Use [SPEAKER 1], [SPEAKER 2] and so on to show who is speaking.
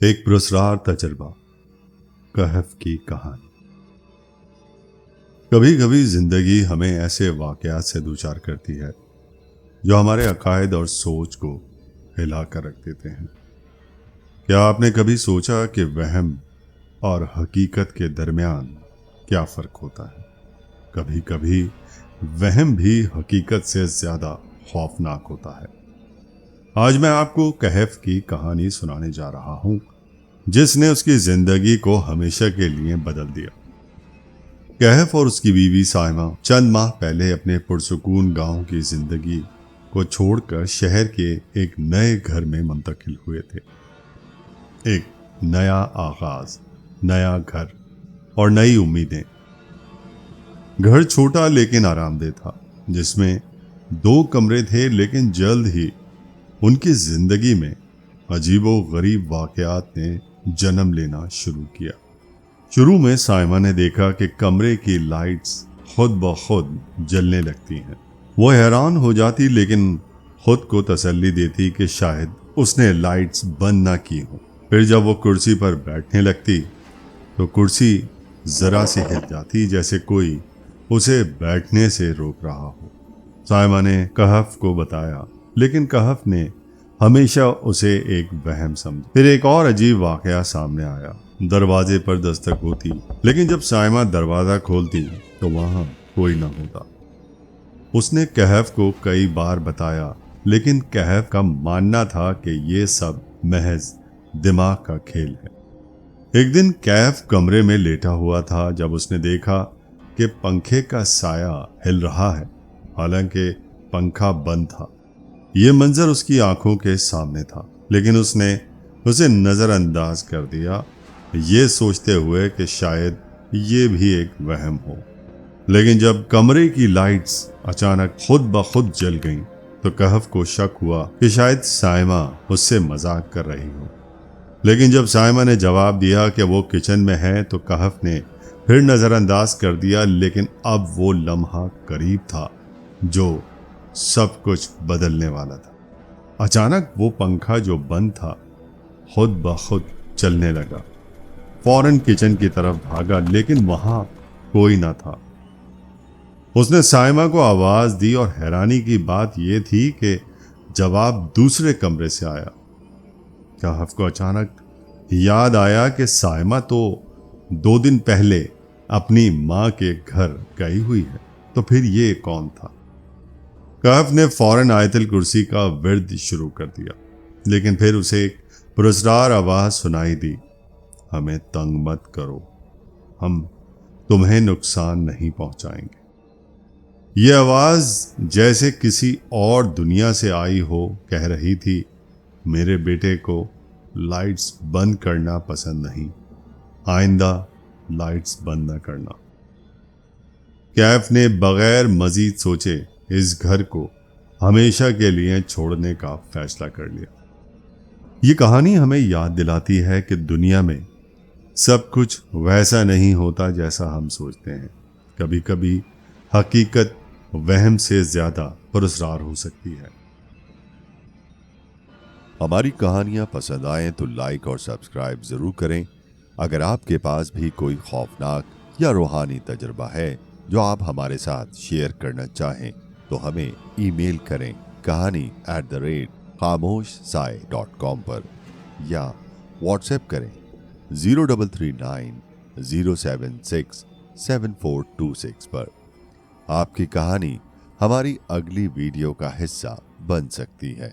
[SPEAKER 1] ایک پراسرار تجربہ، کہف کی کہانی۔ کبھی کبھی زندگی ہمیں ایسے واقعات سے دوچار کرتی ہے جو ہمارے عقائد اور سوچ کو ہلا کر رکھ دیتے ہیں۔ کیا آپ نے کبھی سوچا کہ وہم اور حقیقت کے درمیان کیا فرق ہوتا ہے؟ کبھی کبھی وہم بھی حقیقت سے زیادہ خوفناک ہوتا ہے۔ آج میں آپ کو کہف کی کہانی سنانے جا رہا ہوں جس نے اس کی زندگی کو ہمیشہ کے لیے بدل دیا۔ کہف اور اس کی بیوی سائمہ چند ماہ پہلے اپنے پرسکون گاؤں کی زندگی کو چھوڑ کر شہر کے ایک نئے گھر میں منتقل ہوئے تھے۔ ایک نیا آغاز، نیا گھر اور نئی امیدیں۔ گھر چھوٹا لیکن آرام دہ تھا، جس میں 2 کمرے تھے، لیکن جلد ہی ان کی زندگی میں عجیب و غریب واقعات نے جنم لینا شروع کیا۔ شروع میں سائمہ نے دیکھا کہ کمرے کی لائٹس خود بخود جلنے لگتی ہیں۔ وہ حیران ہو جاتی، لیکن خود کو تسلی دیتی کہ شاید اس نے لائٹس بند نہ کی ہوں۔ پھر جب وہ کرسی پر بیٹھنے لگتی تو کرسی ذرا سی ہل جاتی، جیسے کوئی اسے بیٹھنے سے روک رہا ہو۔ سائمہ نے کہف کو بتایا، لیکن کہف نے ہمیشہ اسے ایک وہم سمجھا۔ پھر ایک اور عجیب واقعہ سامنے آیا۔ دروازے پر دستک ہوتی، لیکن جب سائمہ دروازہ کھولتی تو وہاں کوئی نہ ہوتا۔ اس نے کہف کو کئی بار بتایا، لیکن کہف کا ماننا تھا کہ یہ سب محض دماغ کا کھیل ہے۔ ایک دن کہف کمرے میں لیٹا ہوا تھا جب اس نے دیکھا کہ پنکھے کا سایہ ہل رہا ہے، حالانکہ پنکھا بند تھا۔ یہ منظر اس کی آنکھوں کے سامنے تھا، لیکن اس نے اسے نظر انداز کر دیا، یہ سوچتے ہوئے کہ شاید یہ بھی ایک وہم ہو۔ لیکن جب کمرے کی لائٹس اچانک خود بخود جل گئیں تو کہف کو شک ہوا کہ شاید سائمہ اس سے مذاق کر رہی ہو۔ لیکن جب سائمہ نے جواب دیا کہ وہ کچن میں ہے تو کہف نے پھر نظر انداز کر دیا، لیکن اب وہ لمحہ قریب تھا جو سب کچھ بدلنے والا تھا۔ اچانک وہ پنکھا جو بند تھا خود بخود چلنے لگا۔ فوراً کچن کی طرف بھاگا، لیکن وہاں کوئی نہ تھا۔ اس نے سائمہ کو آواز دی اور حیرانی کی بات یہ تھی کہ جواب دوسرے کمرے سے آیا۔ کہف کو اچانک یاد آیا کہ سائمہ تو 2 دن پہلے اپنی ماں کے گھر گئی ہوئی ہے، تو پھر یہ کون تھا؟ کہف نے فوراً آیت الکرسی کا ورد شروع کر دیا، لیکن پھر اسے ایک پراسرار آواز سنائی دی، ہمیں تنگ مت کرو، ہم تمہیں نقصان نہیں پہنچائیں گے۔ یہ آواز جیسے کسی اور دنیا سے آئی ہو کہہ رہی تھی، میرے بیٹے کو لائٹس بند کرنا پسند نہیں، آئندہ لائٹس بند نہ کرنا۔ کیف نے بغیر مزید سوچے اس گھر کو ہمیشہ کے لیے چھوڑنے کا فیصلہ کر لیا۔ یہ کہانی ہمیں یاد دلاتی ہے کہ دنیا میں سب کچھ ویسا نہیں ہوتا جیسا ہم سوچتے ہیں۔ کبھی کبھی حقیقت وہم سے زیادہ پراسرار ہو سکتی ہے۔
[SPEAKER 2] ہماری کہانیاں پسند آئیں تو لائک اور سبسکرائب ضرور کریں۔ اگر آپ کے پاس بھی کوئی خوفناک یا روحانی تجربہ ہے جو آپ ہمارے ساتھ شیئر کرنا چاہیں تو ہمیں ای میل کریں kahani@khamoshsai.com پر، یا واٹس ایپ کریں 0339076742 پر۔ آپ کی کہانی ہماری اگلی ویڈیو کا حصہ بن سکتی ہے۔